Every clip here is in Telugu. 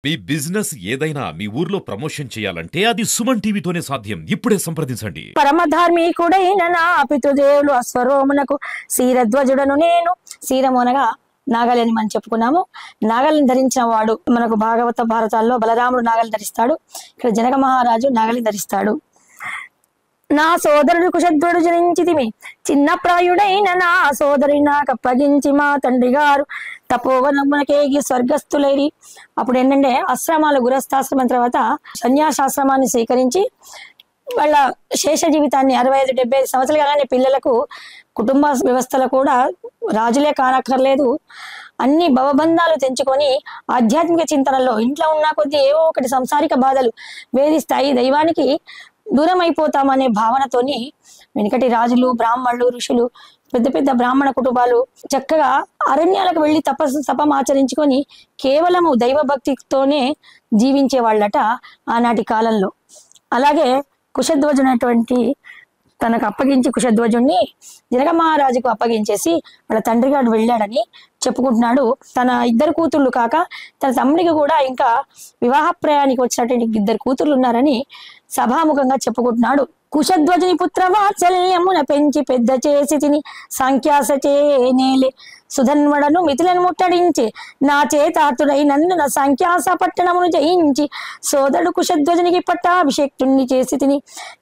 మీ బిజినెస్ ఏదైనా మీ ఊర్లో ప్రమోషన్ చేయాలంటే అది సుమన్ టీవీతోనే సాధ్యం. ఇప్పుడే సంప్రదించండి. పరమధార్మికుడైన నా పితృదేవులు అశ్వరోమునకు శీరధ్వజుడను నేను. శీరము అనగా నాగలిని మనం చెప్పుకున్నాము. నాగలిని ధరించిన వాడు మనకు భాగవత భారతాల్లో బలరాముడు నాగలి ధరిస్తాడు. ఇక్కడ జనక మహారాజు నాగలి ధరిస్తాడు. నా సోదరుడు కుశధ్వడు జనించితిమి, చిన్న ప్రాయుడైన నా సోదరి నాకు అప్పగించి మా తండ్రి గారు తపోవనమునకేగి స్వర్గస్థులైరి. అప్పుడు ఏంటంటే ఆశ్రమాలు గురస్థాశ్రమం తర్వాత సన్యాసాశ్రమాన్ని స్వీకరించి వాళ్ళ శేష జీవితాన్ని 65-70 సంవత్సరాలు కాగానే పిల్లలకు కుటుంబ వ్యవస్థలు కూడా రాజులే కానక్కర్లేదు, అన్ని భవబంధాలు తెంచుకొని ఆధ్యాత్మిక చింతనలో ఇంట్లో ఉన్న కొద్దీ ఏవో ఒకటి సంసారిక బాధలు వేధిస్తాయి, దైవానికి దూరం అయిపోతామనే భావనతోని వెనుకటి రాజులు, బ్రాహ్మణులు, ఋషులు, పెద్ద పెద్ద బ్రాహ్మణ కుటుంబాలు చక్కగా అరణ్యాలకు వెళ్ళి తపమాచరించుకొని కేవలము దైవభక్తితోనే జీవించే వాళ్ళట ఆనాటి కాలంలో. అలాగే కుశధ్వజునటువంటి తనకు అప్పగించి కుశధ్వజుణ్ణి జనక మహారాజుకు అప్పగించేసి వాళ్ళ తండ్రి గారు వెళ్ళాడని చెప్పుకుంటున్నాడు. తన 2 కూతుళ్ళు కాక తన తమ్ముడికి కూడా ఇంకా వివాహ ప్రయాణికి వచ్చినటువంటి 2 కూతుర్లు ఉన్నారని సభాముఖంగా చెప్పుకుంటున్నాడు. కుశధ్వజుని పుత్ర వాత్సల్యమున పెంచి పెద్ద చేసి తిని సంఖ్యాసచే నేలే సుధన్వడను మిథులను ముట్టడించి నా చేతాతుడై నన్ను నా సంఖ్యాస పట్టణమును జయించి సోదరుడు కుశధ్వజునికి పట్టాభిషేక్తుణ్ణి చేసి తిని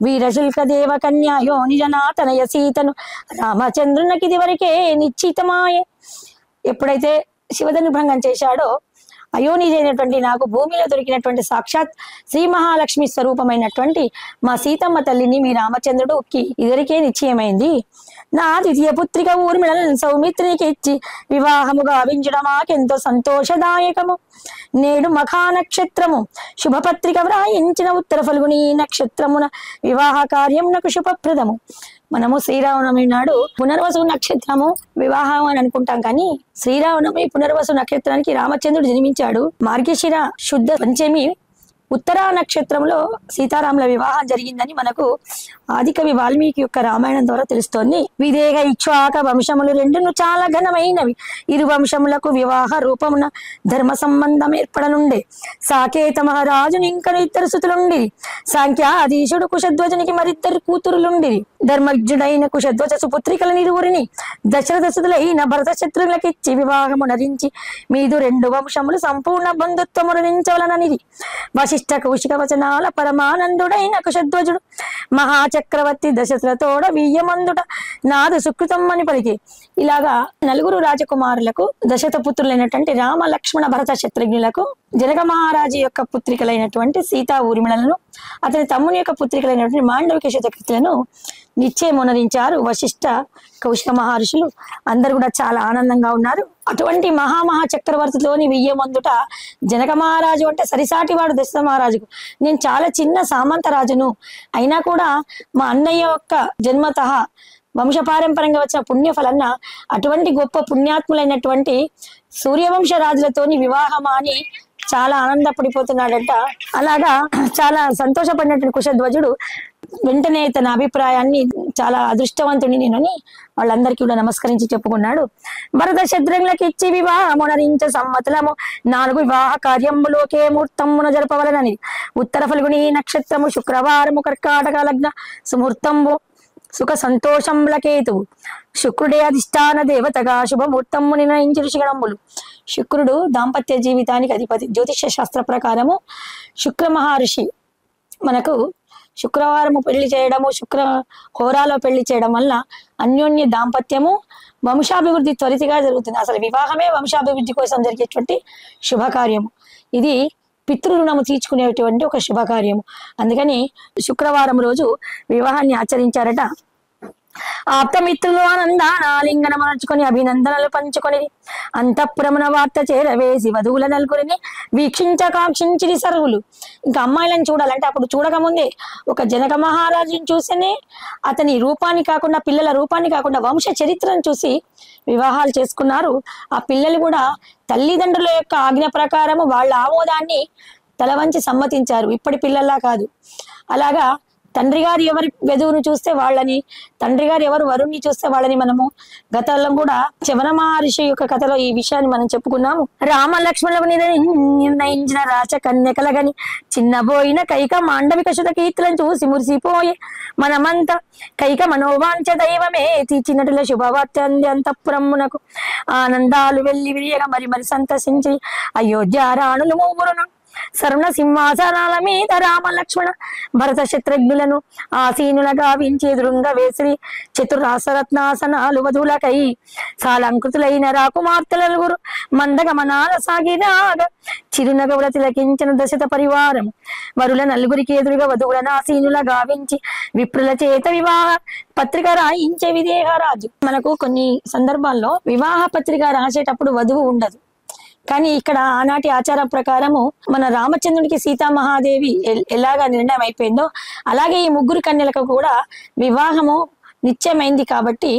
వీరశుల్క దేవ కన్యాయో నిజనాతనయ సీతను రామచంద్రునికి ఇది వరకే నిశ్చితమాయే. ఎప్పుడైతే శివధను భంగం చేశాడో అయోనిజైనటువంటి నాకు భూమిలో దొరికినటువంటి సాక్షాత్ శ్రీ మహాలక్ష్మి స్వరూపమైనటువంటి మా సీతమ్మ తల్లిని మీ రామచంద్రుడుకి ఇదివరకే నిశ్చయమైంది. నా ద్వితీయ పుత్రిక ఊర్మిళను సౌమిత్రికి ఇచ్చి వివాహము గావించడం మాకెంతో సంతోషదాయకము. నేడు మఖా నక్షత్రము శుభపత్రిక వ్రాయించిన ఉత్తర ఫల్గుని నక్షత్రమున వివాహ కార్యం నాకు శుభప్రదము. మనము శ్రీరామనవమి నాడు పునర్వసు నక్షత్రము వివాహం అని అనుకుంటాం, కానీ శ్రీరామనవమి పునర్వసు నక్షత్రానికి రామచంద్రుడు జన్మించాడు. మార్గశిర శుద్ధ పంచమి ఉత్తరా నక్షత్రంలో సీతారాముల వివాహం జరిగిందని మనకు ఆదికవి వాల్మీకి యొక్క రామాయణం ద్వారా తెలుస్తోంది. విదేహ ఇక్ష్వాక వంశములు 2 చాలా ఘనమైనవి. 2 వంశములకు వివాహ రూపమున ధర్మ సంబంధం ఏర్పడనుండే. సాకేత మహారాజుని ఇంకను 2 సుతులుండి. సాంఖ్యాధీశుడు కుశధ్వజునికి మరిద్దరు కూతురులుండిరి. ధర్మజ్ఞుడైన కుశధ్వజ సుపుత్రికల 2 దశరథ సుతులైన భరత శత్రువులకిచ్చి వివాహము నరించి మీదు 2 వంశములు సంపూర్ణ బంధుత్వము రణించవలననిది. వశిష్ఠ కౌశిక వచనాల పరమానందుడైన కుశధ్వజుడు మహాచక్రవర్తి దశరథతోడ వీయమందుట నాదు సుకృతం అని పలికి. ఇలాగా 4 రాజకుమారులకు దశరథ పుత్రులైనటువంటి రామ, లక్ష్మణ, భరత శత్రుఘ్నులకు జనక మహారాజు యొక్క పుత్రికలైనటువంటి సీతా ఊర్మిళలను, అతని తమ్ముని యొక్క పుత్రికలైనటువంటి మాండవిక శతకృతులను నిశ్చయమునరించారు వశిష్ఠ కౌశిక మహర్షులు. అందరు కూడా చాలా ఆనందంగా ఉన్నారు. అటువంటి మహా చక్రవర్తిలోని వియ్యమందుట జనక మహారాజు అంటే సరిసాటి వాడు దశరథ మహారాజుకు. నేను చాలా చిన్న సామంత రాజును, అయినా కూడా మా అన్నయ్య యొక్క జన్మత వంశపారంపరంగా వచ్చిన పుణ్యఫలన్న అటువంటి గొప్ప పుణ్యాత్ములైనటువంటి సూర్యవంశ రాజులతోని వివాహమా అని చాలా ఆనందపడిపోతున్నాడంట. అలాగా చాలా సంతోషపడినటువంటి కుశధ్వజుడు వెంటనే తన అభిప్రాయాన్ని చాలా అదృష్టవంతుని నేనని వాళ్ళందరికీ కూడా నమస్కరించి చెప్పుకున్నాడు. భరత శత్రుఘ్నులకి ఇచ్చి వివాహమునరించ సంవత్సరము 4 వివాహ కార్యములోకే ముహూర్తమున జరపవలనని. ఉత్తర ఫల్గుని నక్షత్రము శుక్రవారము కర్కాటక లగ్న సుముహూర్తంబు సుఖ సంతోషములకేతువు. శుక్రుడే అధిష్టాన దేవతగా శుభముహూర్తము నిర్ణయించి ఋషిగణములు. శుక్రుడు దాంపత్య జీవితానికి అధిపతి. జ్యోతిష శాస్త్ర ప్రకారము శుక్ర మహర్షి మనకు శుక్రవారము పెళ్లి చేయడము, శుక్ర హోరాలో పెళ్లి చేయడం వల్ల అన్యోన్య దాంపత్యము, వంశాభివృద్ధి త్వరితగా జరుగుతుంది. అసలు వివాహమే వంశాభివృద్ధి కోసం జరిగేటువంటి శుభకార్యము. ఇది పితృరుణము తీర్చుకునేటువంటి ఒక శుభకార్యము. అందుకని శుక్రవారం రోజు వివాహాన్ని ఆచరించారట. ఆప్తమిత్రులు ఆనందాలింగనం మార్చుకొని అభినందనలు పంచుకొని అంతఃపురమున వార్త చేరవేసి వధువుల 4 వీక్షించకాంక్షించిరి సర్వులు. ఇంకా అమ్మాయిలను చూడాలంటే అప్పుడు చూడకముందే ఒక జనక మహారాజుని చూస్తేనే అతని రూపాన్ని కాకుండా, పిల్లల రూపాన్ని కాకుండా వంశ చరిత్రను చూసి వివాహాలు చేసుకున్నారు. ఆ పిల్లలు కూడా తల్లిదండ్రుల యొక్క ఆజ్ఞ ప్రకారము వాళ్ళ ఆమోదాన్ని తలవంచి సమ్మతించారు. ఇప్పటి పిల్లల్లా కాదు. అలాగా తండ్రి గారు ఎవరి వధువును చూస్తే వాళ్ళని, తండ్రి గారు ఎవరు వరుణ్ణి చూస్తే వాళ్ళని మనము గతంలో కూడా చవన మహర్షి యొక్క కథలో ఈ విషయాన్ని మనం చెప్పుకున్నాము. రామ లక్ష్మణులకు నిర్ణయించిన రాచ కన్యకలగని చిన్నబోయిన కైక మాండవిక శుత కీర్తులను చూసి మురిసిపోయే మనమంతా కైక మనోవాంఛ దైవమే తీర్చినట్ల శుభవార్తంది అంతఃపురమునకు ఆనందాలు వెళ్లి విరియగా మరి మరి సంతసించి అయోధ్య రాణులు మూవురును సర్ణ సింహాసనాల మీద రామ లక్ష్మణ భరత శత్రుఘ్నులను ఆసీనుల గావించి ఎదురుంగ వేసిరి చతురాసరత్నాసనాలు వధువులకై సాలంకృతులైన రాకుమార్తెల నలుగురు మందగమనాల సాగినాగ చిరునగవుల తిలకించిన దశత పరివారం వరుల నలుగురికి ఎదురుగా వధువులను ఆసీనుల గావించి విప్రుల చేత వివాహ పత్రిక రాయించే విదేహరాజు. మనకు కొన్ని సందర్భాల్లో వివాహ పత్రిక రాసేటప్పుడు వధువు ఉండదు, కానీ ఇక్కడ ఆనాటి ఆచారం ప్రకారము మన రామచంద్రుడికి సీతామహాదేవి ఎలాగా నిర్ణయం అయిపోయిందో అలాగే ఈ ముగ్గురు కన్యలకు కూడా వివాహము నిశ్చయమైంది. కాబట్టి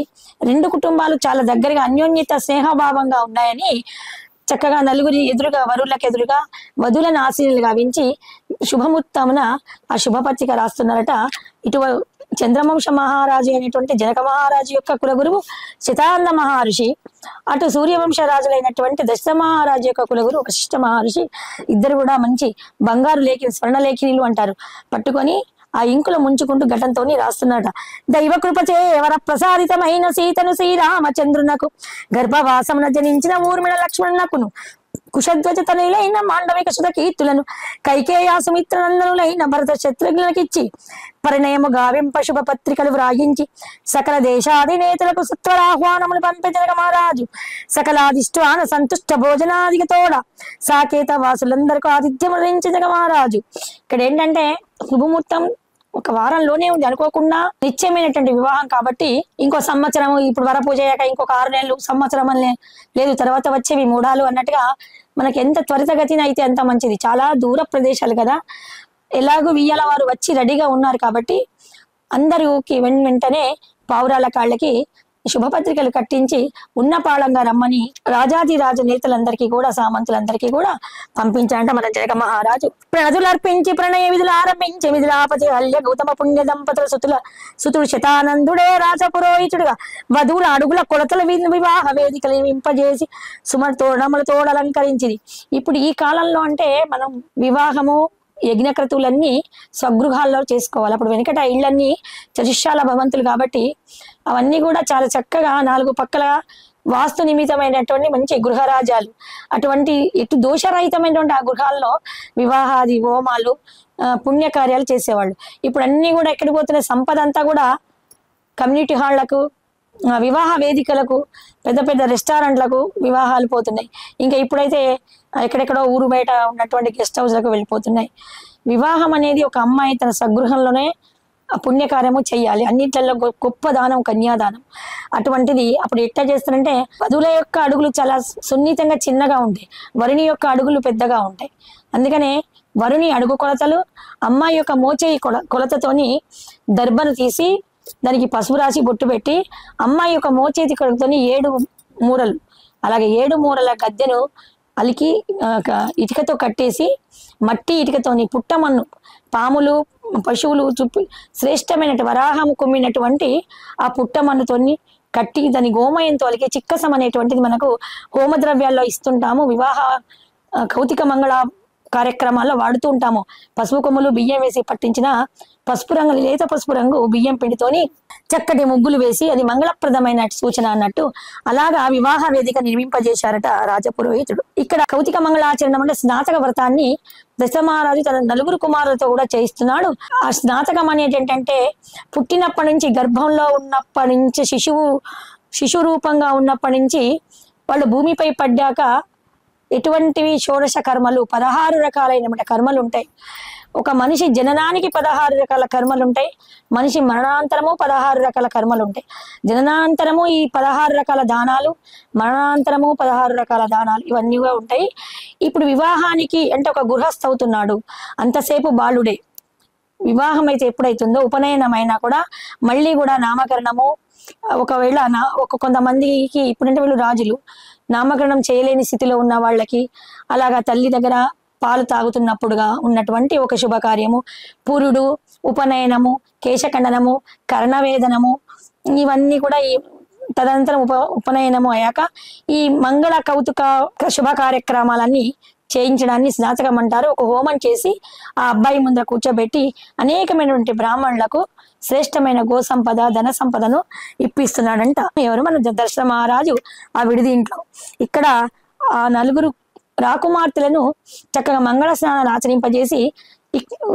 రెండు కుటుంబాలు చాలా దగ్గరగా అన్యోన్యత స్నేహభావంగా ఉన్నాయని చక్కగా నలుగురి ఎదురుగా వరులకు ఎదురుగా వధువులను ఆశీనులు గావించి శుభముత్తమున ఆ శుభపత్రిక రాస్తున్నారట. ఇటు చంద్రవంశ మహారాజు అయినటువంటి జనక మహారాజు యొక్క కులగురువు శతానంద మహర్షి, అటు సూర్యవంశ రాజులైనటువంటి దశరథ మహారాజు యొక్క కులగురు వశిష్ఠ మహర్షి ఇద్దరు కూడా మంచి బంగారు స్వర్ణలేఖినీలు అంటారు పట్టుకొని ఆ ఇంకులో ముంచుకుంటూ ఘటంతో రాస్తున్నాడు. దైవ కృపచే వర ప్రసాదితమైన సీతను శ్రీరామచంద్రునకు గర్భవాసమున జనించిన ఊర్మిళ లక్ష్మణునకును కుశధ్వజ తనయులైన మాండవిక శుత కీర్తులను కైకేయ సుమిత్ర నందనులైన భరత శత్రుఘ్నులకిచ్చి పరిణయము గావింప శుభ పత్రికలు వ్రాయించి సకల దేశాధినేతలకు సత్వరాహ్వానములు పంపే జనక మహారాజు సకలాదిష్టాన సంతుష్ట భోజనాదికి తోడ సాకేత వాసులందరికీ ఆతిథ్యము ధరించి జనక మహారాజు. ఇక్కడ ఏంటంటే శుభముహూర్తం ఒక వారంలోనే ఉంది, అనుకోకుండా నిశ్చయమైనటువంటి వివాహం కాబట్టి ఇంకో సంవత్సరం, ఇప్పుడు వరపూజ అయ్యాక ఇంకొక 6 నెలలు సంవత్సరం అని లేదు, తర్వాత వచ్చేవి మూడాలు అన్నట్టుగా మనకి ఎంత త్వరితగతిన అయితే అంత మంచిది. చాలా దూర ప్రదేశాలు కదా, ఎలాగూ వియ్యాల వారు వచ్చి రెడీగా ఉన్నారు కాబట్టి అందరికి వెంటనే పావురాల కాళ్ళకి శుభపత్రికలు కట్టించి ఉన్నపాళంగా రమ్మని రాజాదిరాజు నేతలందరికీ కూడా సామంతులందరికీ కూడా పంపించారంట మన జనక మహారాజు. ప్రణతులు అర్పించి ప్రణయ విధులు ఆరంభించి విధులాపతి హల్య గౌతమ పుణ్య దంపతుల సుతుడు శతానందుడే రాజపురోహితుడుగా వధువుల అడుగుల కొలతల వివాహ వేదికలు వింపజేసి సుమతోడములతో అలంకరించింది. ఇప్పుడు ఈ కాలంలో అంటే మనం వివాహము యజ్ఞక్రతువులన్నీ స్వగృహాల్లో చేసుకోవాలి. అప్పుడు వెనకట ఇళ్ళన్నీ చతుశాల భవంతులు కాబట్టి అవన్నీ కూడా చాలా చక్కగా 4 పక్కల వాస్తు నిమిత్తమైనటువంటి మంచి గృహరాజాలు, అటువంటి ఎటు దోషరహితమైనటువంటి ఆ గృహాల్లో వివాహాది హోమాలు పుణ్యకార్యాలు చేసేవాళ్ళు. ఇప్పుడు అన్ని కూడా ఎక్కడికి పోతున్నాయి, సంపద అంతా కూడా కమ్యూనిటీ హాళ్లకు వివాహ వేదికలకు పెద్ద పెద్ద రెస్టారెంట్లకు వివాహాలు పోతున్నాయి. ఇంకా ఇప్పుడైతే ఎక్కడెక్కడో ఊరు బయట ఉన్నటువంటి గెస్ట్ హౌస్లకు వెళ్ళిపోతున్నాయి. వివాహం అనేది ఒక అమ్మాయి తన స్వగృహంలోనే పుణ్యకార్యము చెయ్యాలి. అన్నిట్లలో గొప్ప దానం కన్యాదానం. అటువంటిది అప్పుడు ఎట్లా చేస్తారంటే వధువుల యొక్క అడుగులు చాలా సున్నితంగా చిన్నగా ఉంటాయి, వరుని యొక్క అడుగులు పెద్దగా ఉంటాయి. అందుకనే వరుని అడుగు కొలతలు, అమ్మాయి యొక్క మోచేయి కొలతతోని దర్భను తీసి దానికి పసుపు రాసి బొట్టు పెట్టి అమ్మాయి యొక్క మోచేతి కొలతతోని 7 మూరలు, అలాగే 7 మూరల గద్దెను అలికి ఇటుకతో కట్టేసి మట్టి ఇటుకతోని పుట్టమన్ను పాములు పశువులు చుప్పి శ్రేష్టమైన వరాహము కుమ్మినటువంటి ఆ పుట్టమన్నుతోని కట్టి దాని గోమయంతో అలికి చిక్కసం అనేటువంటిది మనకు హోమద్రవ్యాల్లో ఇస్తుంటాము. వివాహ కౌతిక మంగళ కార్యక్రమాల్లో వాడుతూ ఉంటాము. పసుపు కొమ్ములు బియ్యం వేసి పట్టించిన పసుపు రంగు, లేత పసుపు రంగు బియ్యం పిండితోని చక్కటి ముగ్గులు వేసి అది మంగళప్రదమైన సూచన అన్నట్టు అలాగా వివాహ వేదిక నిర్మింపజేశారట రాజపురోహితుడు. ఇక్కడ కౌతిక మంగళాచరణం అంటే స్నాతక వ్రతాన్ని దశరథ మహారాజు తన 4 కుమారులతో కూడా చేయిస్తున్నాడు. ఆ స్నాతకం అనేది ఏంటంటే పుట్టినప్పటి నుంచి, గర్భంలో ఉన్నప్పటి నుంచి, శిశు రూపంగా ఉన్నప్పటి నుంచి వాళ్ళు భూమిపై పడ్డాక ఎటువంటివి షోడశ కర్మలు 16 రకాలైన కర్మలు ఉంటాయి. ఒక మనిషి జననానికి 16 రకాల కర్మలు ఉంటాయి, మనిషి మరణాంతరము 16 రకాల కర్మలు ఉంటాయి. జననాంతరము ఈ 16 రకాల దానాలు, మరణాంతరము 16 రకాల దానాలు ఇవన్నీ కూడా ఉంటాయి. ఇప్పుడు వివాహానికి అంటే ఒక గృహస్థ అవుతున్నాడు, అంతసేపు బాలుడే. వివాహం అయితే ఎప్పుడైతుందో ఉపనయనమైనా కూడా మళ్ళీ కూడా నామకరణము, ఒకవేళ కొంతమందికి ఇప్పుడంటే వీళ్ళు రాజులు నామకరణం చేయలేని స్థితిలో ఉన్న వాళ్ళకి అలాగా తల్లి దగ్గర పాలు తాగుతున్నప్పుడుగా ఉన్నటువంటి ఒక శుభకార్యము, పురుడు ఉపనయనము, కేశఖండనము, కర్ణవేదనము, ఇవన్నీ కూడా ఈ తదనంతరం ఉపనయనము అయ్యాక ఈ మంగళ కౌతుక శుభ కార్యక్రమాలన్నీ చేయించడాన్ని స్నాతకం అంటారు. ఒక హోమం చేసి ఆ అబ్బాయి ముందర కూర్చోబెట్టి అనేకమైనటువంటి బ్రాహ్మణులకు శ్రేష్టమైన గో సంపద, ధన సంపదను ఇప్పిస్తున్నాడంట. ఎవరు? మన దశరథ మహారాజు ఆ విడిది ఇంట్లో. ఇక్కడ ఆ నలుగురు రాకుమార్తెలను చక్కగా మంగళ స్నానాలు ఆచరింపజేసి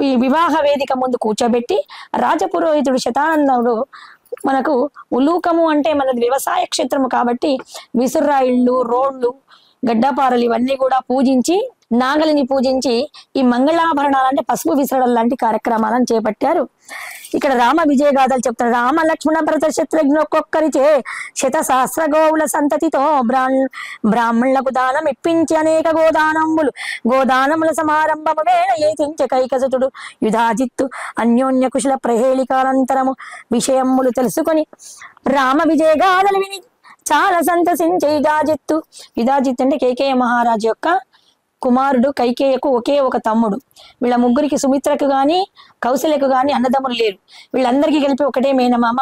ఈ వివాహ వేదిక ముందు కూర్చోబెట్టి రాజపురోహితుడు శతానందుడు మనకు ఉలూకము అంటే మనది వ్యవసాయ క్షేత్రము కాబట్టి విసురాయిళ్ళు, రోడ్లు, గడ్డపారలు ఇవన్నీ కూడా పూజించి నాగలిని పూజించి ఈ మంగళాభరణాలు అంటే పసుపు విసరడం లాంటి కార్యక్రమాలను చేపట్టారు. ఇక్కడ రామ విజయగాథలు చెప్తారు. రామ లక్ష్మణ భరత శత్రుఘ్న ఒక్కొక్కరిచే 100 సహస్ర గోవుల సంతతితో బ్రాహ్మణులకు దానం ఇప్పించి అనేక గోదానముల సమారంభము వేళ ఏతించే కైకసుతుడు యుధాజిత్తు అన్యోన్య కుశల ప్రహేళికానంతరము విషయములు తెలుసుకొని రామ విజయగాథలు విని చాలా సంతసించే యుధాజిత్తు అంటే కేకేయ మహారాజు యొక్క కుమారుడు. కైకేయకు ఒకే ఒక తమ్ముడు. వీళ్ళ ముగ్గురికి సుమిత్రకు గాని కౌశల్యకు గాని అన్నదమ్ములు లేరు. వీళ్ళందరికీ కలిపి ఒకటే మేనమామ,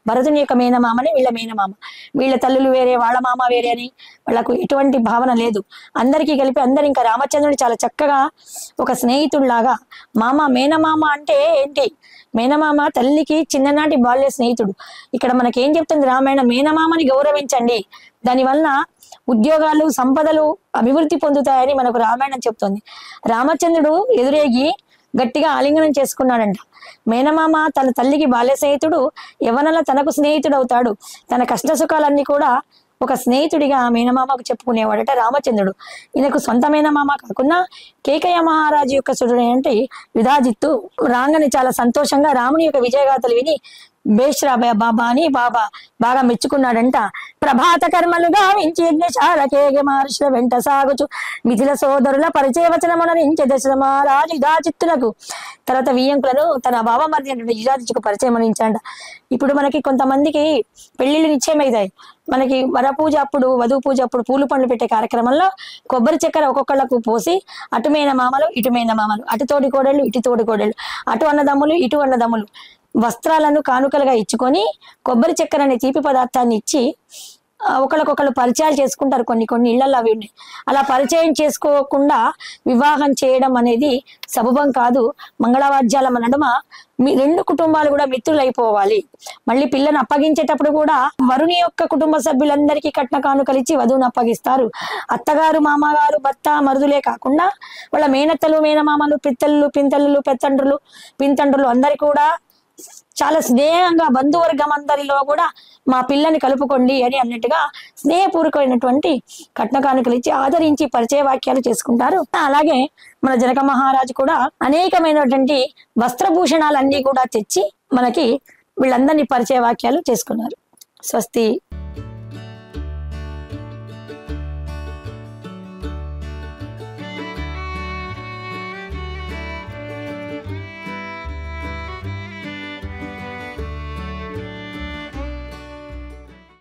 భరతుని యొక్క మేనమామని వీళ్ళ మేనమామ. వీళ్ళ తల్లులు వేరే, వాళ్ళ మామ వేరే అని వాళ్ళకు ఎటువంటి భావన లేదు. అందరికీ కలిపి అందరు ఇంకా రామచంద్రుడు చాలా చక్కగా ఒక స్నేహితుడిలాగా. మేనమామ అంటే ఏంటి? మేనమామ తల్లికి చిన్ననాటి బాల్య స్నేహితుడు. ఇక్కడ మనకేం చెప్తుంది రామాయణ? మేనమామని గౌరవించండి, దానివల్ల ఉద్యోగాలు, సంపదలు అభివృద్ధి పొందుతాయని మనకు రామాయణం చెప్తుంది. రామచంద్రుడు ఎదురేగి గట్టిగా ఆలింగనం చేసుకున్నాడంట. మేనమామ తన తల్లికి బాల్య స్నేహితుడు, యవ్వనంలో తనకు స్నేహితుడు అవుతాడు. తన కష్ట సుఖాలన్నీ కూడా ఒక స్నేహితుడిగా మేనమామకు చెప్పుకునేవాడట రామచంద్రుడు. ఈయనకు సొంత మేనమామ కాకుండా కేకయ్య మహారాజు యొక్క సుడుడు అంటే యుధాజిత్తు రాగానే చాలా సంతోషంగా రాముని యొక్క విజయగాథలు విని బేష్రా బాబా అని బాగా మెచ్చుకున్నాడంట. ప్రభాత కర్మలు గావించి యజ్ఞశాలకేగ మహర్షుల వెంట సాగుచు మిథిల సోదరుల పరిచయ వచనమనరించే దశరథ మహారాజు యుధాజిత్తులకు తర్వాత వియ్యంకులను తన బావమరిది అంటే యుధాజిత్తుకు పరిచయం అనించాడు. ఇప్పుడు మనకి కొంతమందికి పెళ్లిళ్ళు నిశ్చయమవుతాయి. మనకి వరపూజ అప్పుడు, వధువు పూజ అప్పుడు పూలు పండ్లు పెట్టే కార్యక్రమంలో కొబ్బరి చక్కెర ఒక్కొక్కళ్ళకు పోసి అటుమైన మామలు, ఇటుమైన మామలు, అటు తోడి కోడళ్ళు, ఇటు తోడి కోడళ్ళు, అటు అన్నదమ్ములు, ఇటు అన్నదమ్ములు వస్త్రాలను కానుకలుగా ఇచ్చుకొని కొబ్బరి చక్కెర అనే తీపి పదార్థాన్ని ఇచ్చి ఒకళ్ళకొకళ్ళు పరిచయాలు చేసుకుంటారు. కొన్ని ఇళ్లలో అవి ఉన్నాయి. అలా పరిచయం చేసుకోకుండా వివాహం చేయడం అనేది సబబం కాదు. మంగళవాద్యాల నడుమ రెండు కుటుంబాలు కూడా మిత్రులు అయిపోవాలి. మళ్ళీ పిల్లను అప్పగించేటప్పుడు కూడా వరుని యొక్క కుటుంబ సభ్యులందరికీ కట్న కానుకలు ఇచ్చి వధువును అప్పగిస్తారు. అత్తగారు, మామగారు, భర్త, మరుదులే కాకుండా వాళ్ళ మేనత్తలు, మేనమామలు, పిత్తళ్ళు, పింతళ్ళు, పెత్తండ్రులు, పింతండ్రులు అందరి కూడా చాలా స్నేహంగా బంధువర్గం అందరిలో కూడా మా పిల్లని కలుపుకోండి అని అన్నట్టుగా స్నేహపూర్వకమైనటువంటి కట్న కానుకలు ఇచ్చి ఆదరించి పరిచయ వాక్యాలు చేసుకుంటారు. అలాగే మన జనక మహారాజు కూడా అనేకమైనటువంటి వస్త్రభూషణాలన్నీ కూడా తెచ్చి మనకి వీళ్ళందరినీ పరిచయ వాక్యాలు చేసుకున్నారు. స్వస్తి.